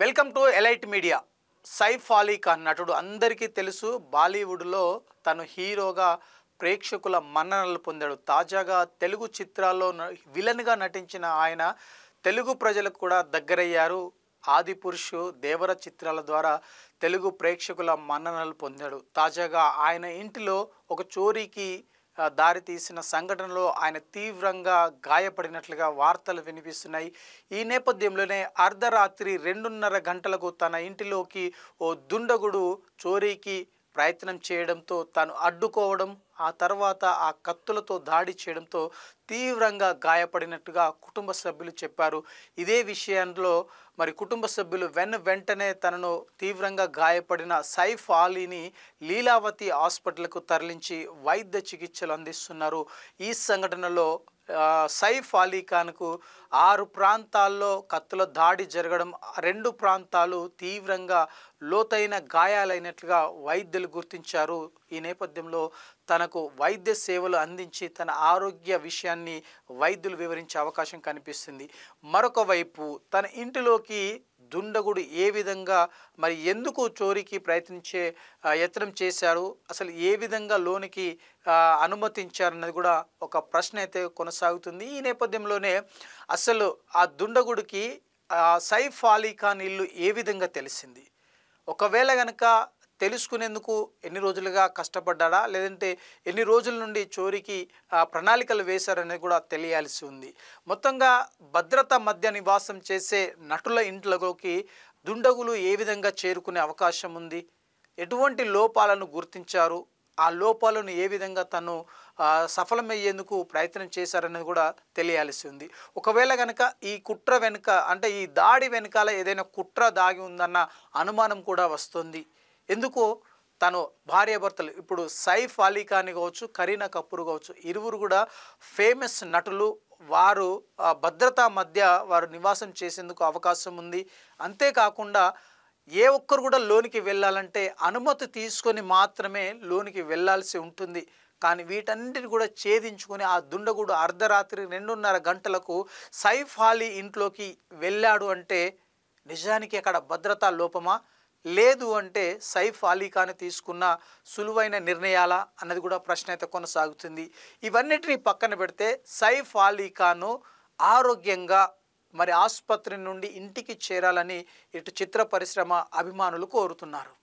Welcome to elite media. Saif Ali Khan నటుడు అందరికీ తెలుసు. బాలీవుడ్లో తను హీరోగా ప్రేక్షకుల మన్ననలు పొందాడు. తాజాగా తెలుగు చిత్రాల్లో విలన్గా నటించిన ఆయన తెలుగు ప్రజలకు కూడా దగ్గరయ్యారు. ఆదిపురుషు, దేవర చిత్రాల ద్వారా తెలుగు ప్రేక్షకుల మన్ననలు పొందాడు. తాజాగా ఆయన ఇంటిలో ఒక చోరీకి దారి తీసిన సంఘటనలో ఆయన తీవ్రంగా గాయపడినట్లుగా వార్తలు వినిపిస్తున్నాయి. ఈ నేపథ్యంలోనే అర్ధరాత్రి 2:30 గంటలకు తన ఇంటిలోకి ఓ దుండగుడు చోరీకి ప్రయత్నం చేయడంతో తను అడ్డుకోవడం, ఆ తర్వాత ఆ కత్తులతో దాడి చేయడంతో తీవ్రంగా గాయపడినట్టుగా కుటుంబ సభ్యులు చెప్పారు. ఇదే విషయంలో మరి కుటుంబ సభ్యులు వెంటనే తనను తీవ్రంగా గాయపడిన సైఫ్ అలీని లీలావతి హాస్పిటల్కు తరలించి వైద్య చికిత్సలు అందిస్తున్నారు. ఈ సంఘటనలో సైఫ్ అలీ ఖాన్కు 6 ప్రాంతాల్లో కత్తుల దాడి జరగడం, 2 ప్రాంతాలు తీవ్రంగా లోతైన గాయాలైనట్లుగా వైద్యులు గుర్తించారు. ఈ నేపథ్యంలో తనకు వైద్య సేవలు అందించి తన ఆరోగ్య విషయాన్ని వైద్యులు వివరించే అవకాశం కనిపిస్తుంది. మరొక వైపు తన ఇంటిలోకి దుండగుడు ఏ విధంగా మరి ఎందుకు చోరీకి యత్నం చేశారు, అసలు ఏ విధంగా లోనికి అనుమతించారన్నది కూడా ఒక ప్రశ్న అయితే కొనసాగుతుంది. ఈ నేపథ్యంలోనే అసలు ఆ దుండగుడికి సైఫ్ అలీ ఖాన్ ఇల్లు ఏ విధంగా తెలిసింది, ఒకవేళ కనుక తెలుసుకునేందుకు ఎన్ని రోజులుగా కష్టపడ్డా, లేదంటే ఎన్ని రోజుల నుండి చోరీకి ప్రణాళికలు వేశారనేది కూడా తెలియాల్సి ఉంది. మొత్తంగా భద్రత మధ్య నివాసం చేసే నటుల ఇంట్లోకి దుండగులు ఏ విధంగా చేరుకునే అవకాశం ఉంది, ఎటువంటి లోపాలను గుర్తించారు, ఆ లోపాలను ఏ విధంగా తను సఫలమయ్యేందుకు ప్రయత్నం చేశారనేది కూడా తెలియాల్సి ఉంది. ఒకవేళ కనుక ఈ కుట్ర వెనుక, అంటే ఈ దాడి వెనకాల ఏదైనా కుట్ర దాగి ఉందన్న అనుమానం కూడా వస్తుంది. ఎందుకు తను భార్యాభర్తలు, ఇప్పుడు సైఫ్ అలీ ఖాన్ కావచ్చు, కరీనా కపూర్ కావచ్చు, ఇరువురు కూడా ఫేమస్ నటులు. వారు భద్రతా మధ్య వారు నివాసం చేసేందుకు అవకాశం ఉంది. అంతేకాకుండా ఏ ఒక్కరు కూడా లోనికి వెళ్ళాలంటే అనుమతి తీసుకొని మాత్రమే లోనికి వెళ్ళాల్సి ఉంటుంది. కానీ వీటన్నిటిని కూడా ఛేదించుకొని ఆ దుండగుడు అర్ధరాత్రి 2:30 గంటలకు సైఫ్ అలీ ఇంట్లోకి వెళ్ళాడు అంటే నిజానికి అక్కడ భద్రతా లోపమా, లేదు అంటే సైఫ్ అలీ ఖాన్ తీసుకున్న సులువైన నిర్ణయాలా అన్నది కూడా ప్రశ్న అయితే కొనసాగుతుంది. ఇవన్నిటినీ పక్కన పెడితే సైఫ్ అలీ ఖాన్ ఆరోగ్యంగా మరి ఆసుపత్రి నుండి ఇంటికి చేరాలని ఇటు చిత్ర పరిశ్రమ అభిమానులు కోరుతున్నారు.